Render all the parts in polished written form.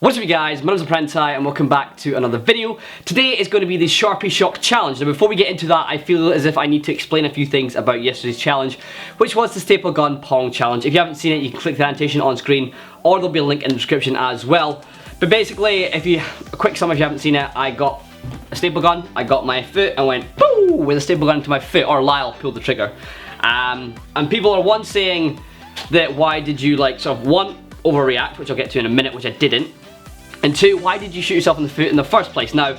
What's up you guys, my name's ThePrenti and welcome back to another video. Today is going to be the Sharpie Shock Challenge. Now before we get into that, I feel as if I need to explain a few things about yesterday's challenge, which was the staple gun pong challenge. If you haven't seen it, you can click the annotation on screen, or there'll be a link in the description as well. But basically, a quick summary if you haven't seen it, I got a staple gun, I got my foot and went boo with a staple gun into my foot, or Lyle pulled the trigger. And people are one saying that why did you sort of one, overreact, which I'll get to in a minute, which I didn't. And two, why did you shoot yourself in the foot in the first place? Now,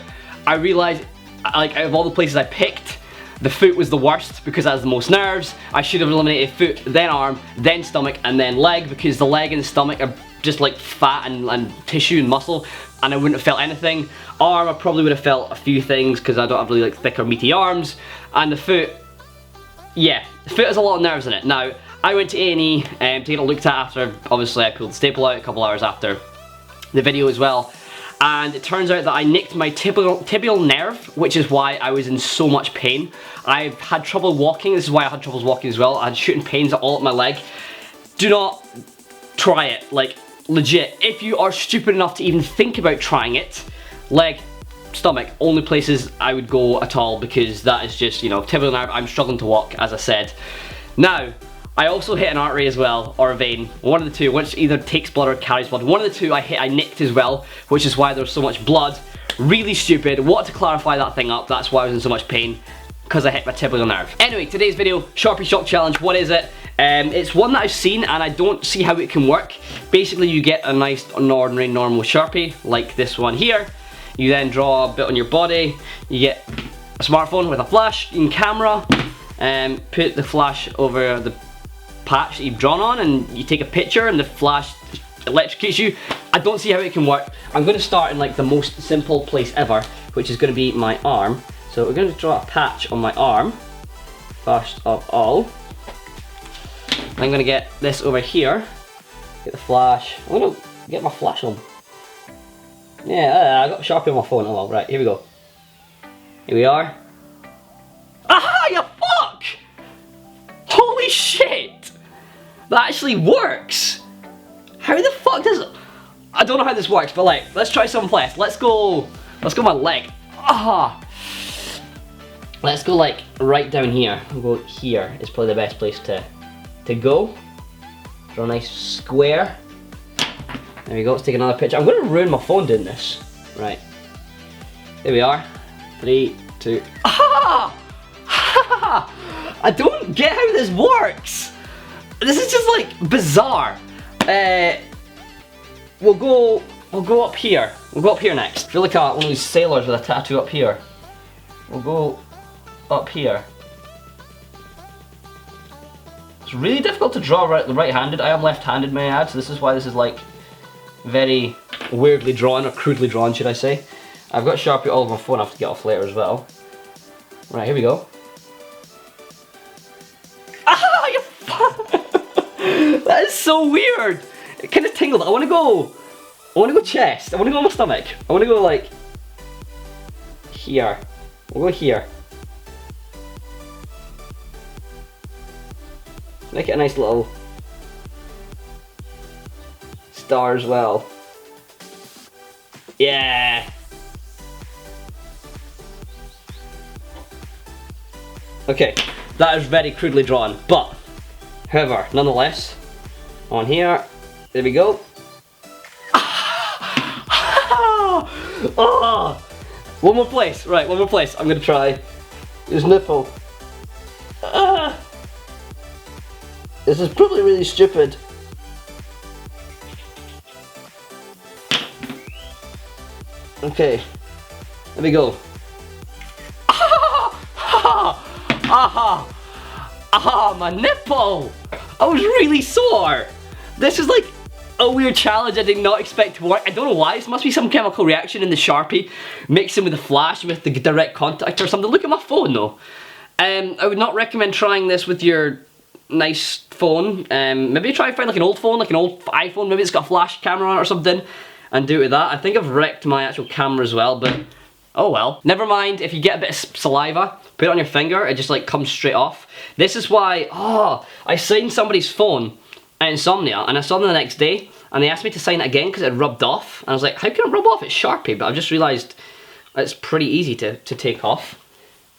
I realised, out of all the places I picked, the foot was the worst because it has the most nerves. I should have eliminated foot, then arm, then stomach, and then leg, because the leg and the stomach are just like fat and tissue and muscle, and I wouldn't have felt anything. Arm, I probably would have felt a few things because I don't have really thick or meaty arms. And the foot, yeah, the foot has a lot of nerves in it. Now, I went to A&E to get it looked at after, obviously I pulled the staple out a couple hours after the video as well, and it turns out that I nicked my tibial nerve, which is why I was in so much pain. I've had trouble walking. This is why I had troubles walking as well. I had shooting pains all up my leg. Do not try it, like legit. If you are stupid enough to even think about trying it, leg, stomach, only places I would go at all, because that is just, you know, tibial nerve. I'm struggling to walk, as I said. Now, I also hit an artery as well, or a vein, one of the two, which either takes blood or carries blood. One of the two I nicked as well, which is why there's so much blood. Really stupid. Wanted to clarify that thing up, that's why I was in so much pain, because I hit my tibial nerve. Anyway, today's video, Sharpie Shock Challenge, what is it? It's one that I've seen and I don't see how it can work. Basically, you get a nice, ordinary, normal Sharpie, like this one here. You then draw a bit on your body, you get a smartphone with a flash, you can camera, put the flash over the patch that you've drawn on, and you take a picture and the flash electrocutes you. I don't see how it can work. I'm going to start in like the most simple place ever, which is going to be my arm. So we're going to draw a patch on my arm, first of all. I'm going to get this over here, get the flash. I'm going to get my flash on. Yeah, I got Sharpie on my phone. Oh well, right, here we go. Here we are. Aha, you fuck! Holy shit! That actually works! How the fuck does it? I don't know how this works, but like, let's try something else. Let's go my leg. Ah! Let's go like right down here. We'll go here, is probably the best place to go. Draw a nice square. There we go, let's take another picture. I'm gonna ruin my phone doing this. Right. There we are. 3, 2, ah! I don't get how this works! This is just like bizarre. We'll go up here. We'll go up here next. I feel like one of these sailors with a tattoo up here. We'll go up here. It's really difficult to draw right-handed. I am left-handed, may I add, so this is why this is like very weirdly drawn, or crudely drawn, should I say. I've got Sharpie all over my phone. I have to get off later as well. Right, here we go. That is so weird. It kind of tingled. I want to go chest. I want to go on my stomach. I want to go like here. We'll go here. Make it a nice little star as well. Yeah. Okay, that is very crudely drawn, but however, nonetheless, on here, there we go. Oh, one more place, right, one more place. I'm gonna try his nipple. This is probably really stupid. Okay, there we go. Aha, my nipple! I was really sore. This is like a weird challenge I did not expect to work. I don't know why. It must be some chemical reaction in the Sharpie mixing with the flash with the direct contact or something. Look at my phone though. I would not recommend trying this with your nice phone. Maybe try to find like an old phone, like an old iPhone. Maybe it's got a flash camera on it or something, and do it with that. I think I've wrecked my actual camera as well, but oh well. Never mind, if you get a bit of saliva, put it on your finger, it just like comes straight off. This is why, I signed somebody's phone at Insomnia, and I saw them the next day, and they asked me to sign it again because it rubbed off. And I was like, how can it rub off? It's Sharpie. But I've just realised it's pretty easy to take off.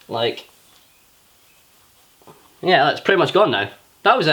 Like, yeah, that's pretty much gone now. That was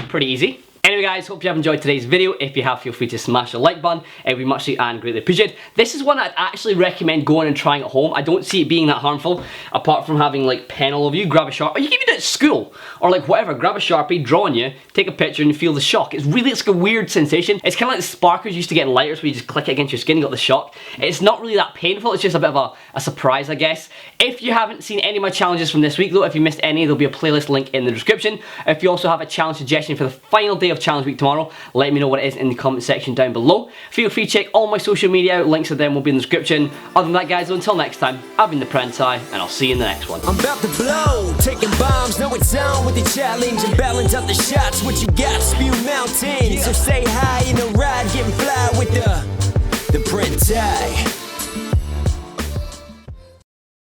pretty easy. Anyway guys, hope you have enjoyed today's video. If you have, feel free to smash the like button. It would be muchly and greatly appreciated. This is one I'd actually recommend going and trying at home. I don't see it being that harmful, apart from having like pen all over you. Grab a Sharpie, or you can even do it at school, or like whatever. Grab a Sharpie, draw on you, take a picture, and you feel the shock. It's like a weird sensation. It's kind of like the sparkers you used to get in lighters, where you just click it against your skin and you got the shock. It's not really that painful. It's just a bit of a surprise, I guess. If you haven't seen any of my challenges from this week though, if you missed any, there'll be a playlist link in the description. If you also have a challenge suggestion for the final day of challenge week tomorrow, let me know what it is in the comment section down below. Feel free to check all my social media out, links to them will be in the description. Other than that guys, until next time, I've been ThePrenti, and I'll see you in the next one. I'm about to blow, taking bombs, know it's on with the challenge and balance out the shots. What you got, spew mountains, so say hi in a ride, getting fly with ThePrenti.